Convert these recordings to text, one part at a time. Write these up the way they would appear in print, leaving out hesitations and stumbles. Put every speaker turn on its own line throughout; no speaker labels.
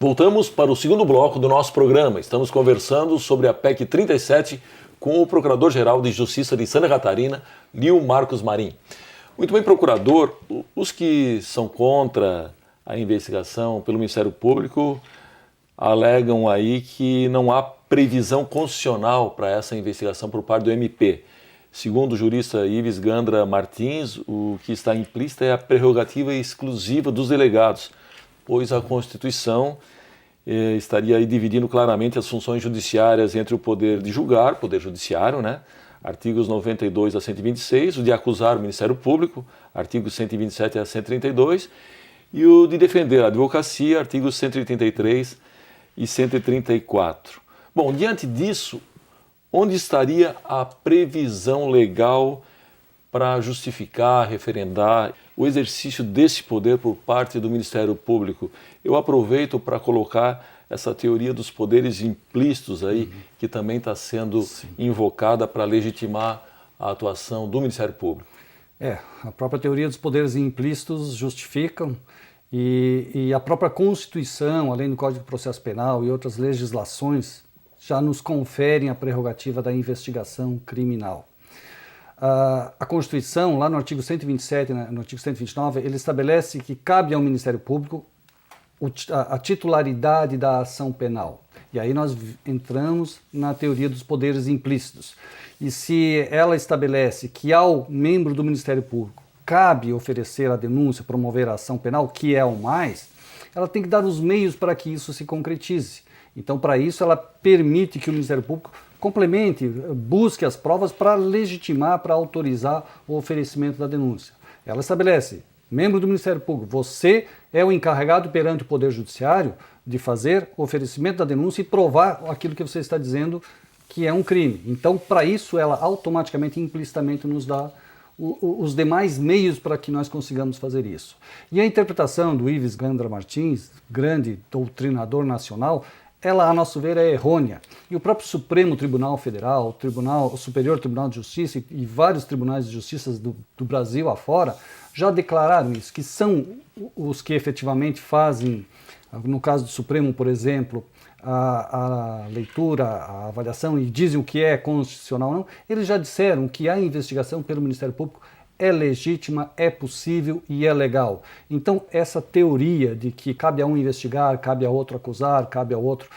Voltamos para o segundo bloco do nosso programa. Estamos conversando sobre a PEC 37 com o Procurador-Geral de Justiça de Santa Catarina, Lio Marcos Marim. Muito bem, procurador, os que são contra a investigação pelo Ministério Público alegam aí que não há previsão constitucional para essa investigação por parte do MP. Segundo o jurista Ives Gandra Martins, o que está implícito é a prerrogativa exclusiva dos delegados, pois a Constituição estaria aí dividindo claramente as funções judiciárias entre o poder de julgar, poder judiciário, né? Artigos 92 a 126, o de acusar o Ministério Público, artigos 127 a 132, e o de defender a advocacia, artigos 183 e 134. Bom, diante disso, onde estaria a previsão legal para justificar, referendar o exercício desse poder por parte do Ministério Público? Eu aproveito para colocar essa teoria dos poderes implícitos aí, que também está sendo invocada para legitimar a atuação do Ministério Público.
A própria teoria dos poderes implícitos justificam e a própria Constituição, além do Código de Processo Penal e outras legislações, já nos conferem a prerrogativa da investigação criminal. A Constituição, lá no artigo 127, no artigo 129, ele estabelece que cabe ao Ministério Público a titularidade da ação penal. E aí nós entramos na teoria dos poderes implícitos. E se ela estabelece que ao membro do Ministério Público cabe oferecer a denúncia, promover a ação penal, que é o mais, ela tem que dar os meios para que isso se concretize. Então, para isso, ela permite que o Ministério Público complemente, busque as provas para legitimar, para autorizar o oferecimento da denúncia. Ela estabelece: membro do Ministério Público, você é o encarregado perante o Poder Judiciário de fazer o oferecimento da denúncia e provar aquilo que você está dizendo que é um crime. Então, para isso, ela automaticamente, implicitamente, nos dá os demais meios para que nós consigamos fazer isso. E a interpretação do Ives Gandra Martins, grande doutrinador nacional, ela, a nosso ver, é errônea. E o próprio Supremo Tribunal Federal, o Superior Tribunal de Justiça e vários tribunais de justiça do Brasil afora já declararam isso, que são os que efetivamente fazem, no caso do Supremo, por exemplo, a leitura, a avaliação e dizem o que é constitucional ou não. Eles já disseram que a investigação pelo Ministério Público é legítima, é possível e é legal. Então, essa teoria de que cabe a um investigar, cabe a outro acusar, cabe a outro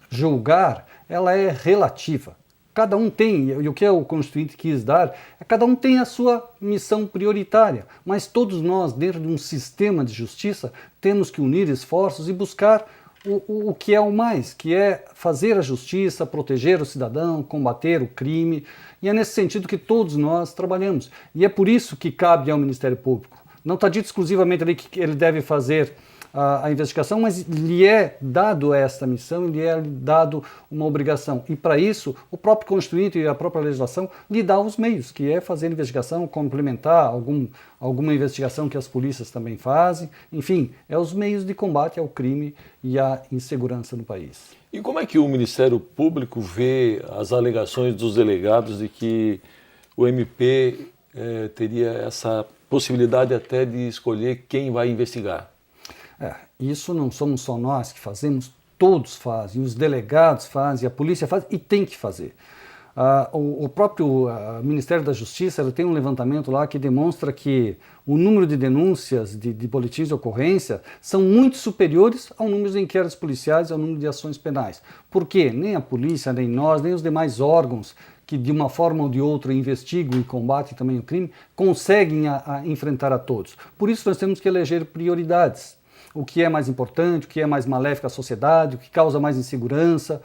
julgar, ela é relativa. Cada um tem, e o que o Constituinte quis dar, cada um tem a sua missão prioritária, mas todos nós, dentro de um sistema de justiça, temos que unir esforços e buscar o que é o mais, que é fazer a justiça, proteger o cidadão, combater o crime, e é nesse sentido que todos nós trabalhamos. E é por isso que cabe ao Ministério Público. Não está dito exclusivamente ali que ele deve fazer a investigação, mas lhe é dado esta missão, lhe é dado uma obrigação. E para isso, o próprio Constituinte e a própria legislação lhe dá os meios, que é fazer investigação, complementar alguma investigação que as polícias também fazem. Enfim, é os meios de combate ao crime e à insegurança no país.
E como é que o Ministério Público vê as alegações dos delegados de que o MP teria essa possibilidade até de escolher quem vai investigar?
Isso não somos só nós que fazemos, todos fazem, os delegados fazem, a polícia faz e tem que fazer. O próprio Ministério da Justiça tem um levantamento lá que demonstra que o número de denúncias de boletins de ocorrência são muito superiores ao número de inquéritos policiais, ao número de ações penais. Por quê? Nem a polícia, nem nós, nem os demais órgãos que de uma forma ou de outra investigam e combatem também o crime, conseguem enfrentar a todos. Por isso nós temos que eleger prioridades. O que é mais importante, o que é mais maléfico à sociedade, o que causa mais insegurança.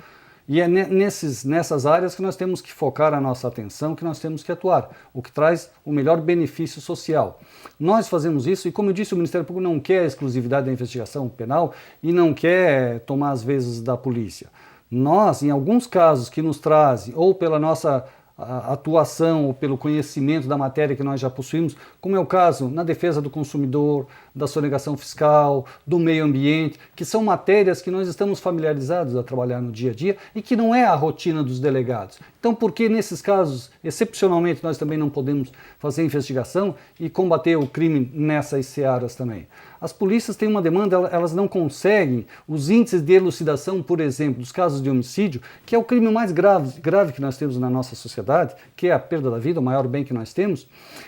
E é nessas áreas que nós temos que focar a nossa atenção, que nós temos que atuar, o que traz o melhor benefício social. Nós fazemos isso e, como eu disse, o Ministério Público não quer a exclusividade da investigação penal e não quer tomar as vezes da polícia. Nós, em alguns casos que nos trazem, ou pela nossa atuação ou pelo conhecimento da matéria que nós já possuímos, como é o caso na defesa do consumidor, da sonegação fiscal, do meio ambiente, que são matérias que nós estamos familiarizados a trabalhar no dia a dia e que não é a rotina dos delegados. Então, por que nesses casos, excepcionalmente, nós também não podemos fazer investigação e combater o crime nessas searas também? As polícias têm uma demanda, elas não conseguem os índices de elucidação, por exemplo, dos casos de homicídio, que é o crime mais grave que nós temos na nossa sociedade, que é a perda da vida, o maior bem que nós temos.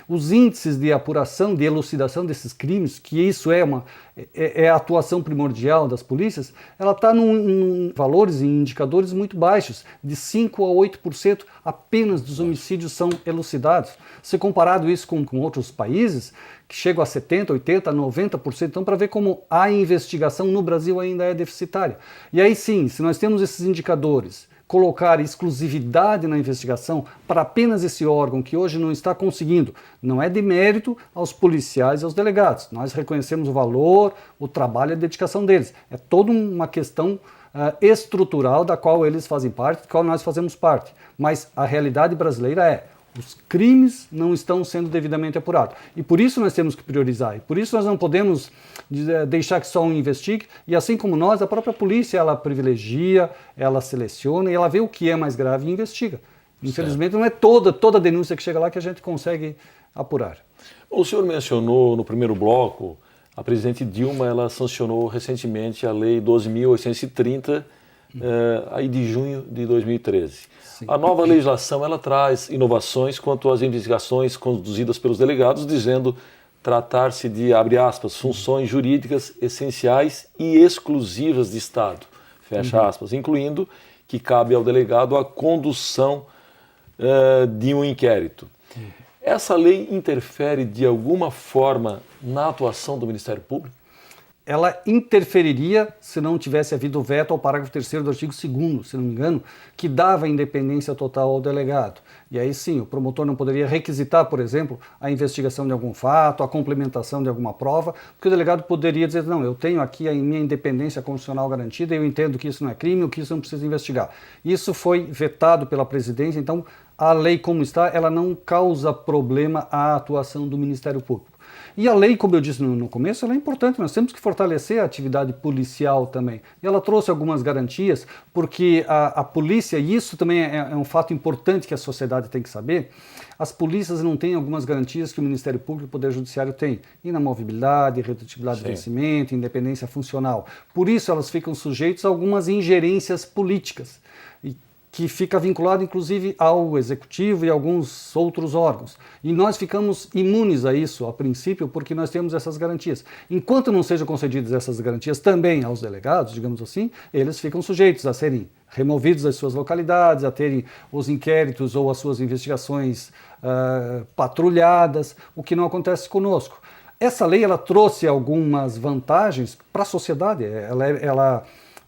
Os índices de apuração, de elucidação desses crimes, que isso é a atuação primordial das polícias, ela está em valores e indicadores muito baixos, de 5% a 8% apenas dos homicídios são elucidados. Se comparado isso com outros países, que chegam a 70%, 80%, 90%, então para ver como a investigação no Brasil ainda é deficitária. E aí sim, se nós temos esses indicadores, colocar exclusividade na investigação para apenas esse órgão que hoje não está conseguindo, não é de mérito aos policiais e aos delegados. Nós reconhecemos o valor, o trabalho e a dedicação deles. É toda uma questão estrutural da qual eles fazem parte, da qual nós fazemos parte. Mas a realidade brasileira é: os crimes não estão sendo devidamente apurados. E por isso nós temos que priorizar. E por isso nós não podemos deixar que só um investigue. E assim como nós, a própria polícia, ela privilegia, ela seleciona e ela vê o que é mais grave e investiga. Infelizmente, não é toda denúncia que chega lá que a gente consegue apurar.
O senhor mencionou no primeiro bloco, a presidente Dilma, ela sancionou recentemente a Lei 12.830, aí de junho de 2013. Sim. A nova legislação, ela traz inovações quanto às investigações conduzidas pelos delegados, dizendo tratar-se de, abre aspas, funções jurídicas essenciais e exclusivas de Estado, fecha aspas, incluindo que cabe ao delegado a condução de um inquérito. Essa lei interfere de alguma forma na atuação do Ministério Público?
Ela interferiria se não tivesse havido veto ao parágrafo 3º do artigo 2º, se não me engano, que dava independência total ao delegado. E aí sim, o promotor não poderia requisitar, por exemplo, a investigação de algum fato, a complementação de alguma prova, porque o delegado poderia dizer: não, eu tenho aqui a minha independência constitucional garantida, eu entendo que isso não é crime, ou que isso não precisa investigar. Isso foi vetado pela presidência, então a lei como está, ela não causa problema à atuação do Ministério Público. E a lei, como eu disse no começo, ela é importante, nós temos que fortalecer a atividade policial também. E ela trouxe algumas garantias, porque a polícia, e isso também é um fato importante que a sociedade tem que saber, as polícias não têm algumas garantias que o Ministério Público e o Poder Judiciário têm. Inamovibilidade, irredutibilidade de vencimento, independência funcional. Por isso elas ficam sujeitas a algumas ingerências políticas, que fica vinculado inclusive ao Executivo e alguns outros órgãos. E nós ficamos imunes a isso, a princípio, porque nós temos essas garantias. Enquanto não sejam concedidas essas garantias também aos delegados, digamos assim, eles ficam sujeitos a serem removidos das suas localidades, a terem os inquéritos ou as suas investigações patrulhadas, o que não acontece conosco. Essa lei ela trouxe algumas vantagens para a sociedade,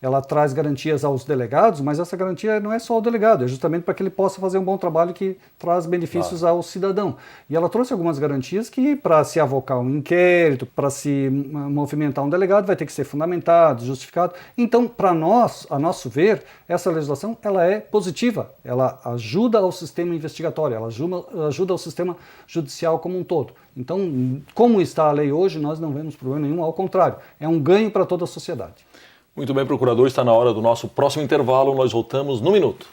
ela traz garantias aos delegados, mas essa garantia não é só ao delegado, é justamente para que ele possa fazer um bom trabalho que traz benefícios ao cidadão. E ela trouxe algumas garantias que, para se avocar um inquérito, para se movimentar um delegado, vai ter que ser fundamentado, justificado. Então, para nós, a nosso ver, essa legislação ela é positiva, ela ajuda ao sistema investigatório, ela ajuda ao sistema judicial como um todo. Então, como está a lei hoje, nós não vemos problema nenhum, ao contrário, é um ganho para toda a sociedade.
Muito bem, procurador, está na hora do nosso próximo intervalo, nós voltamos no minuto.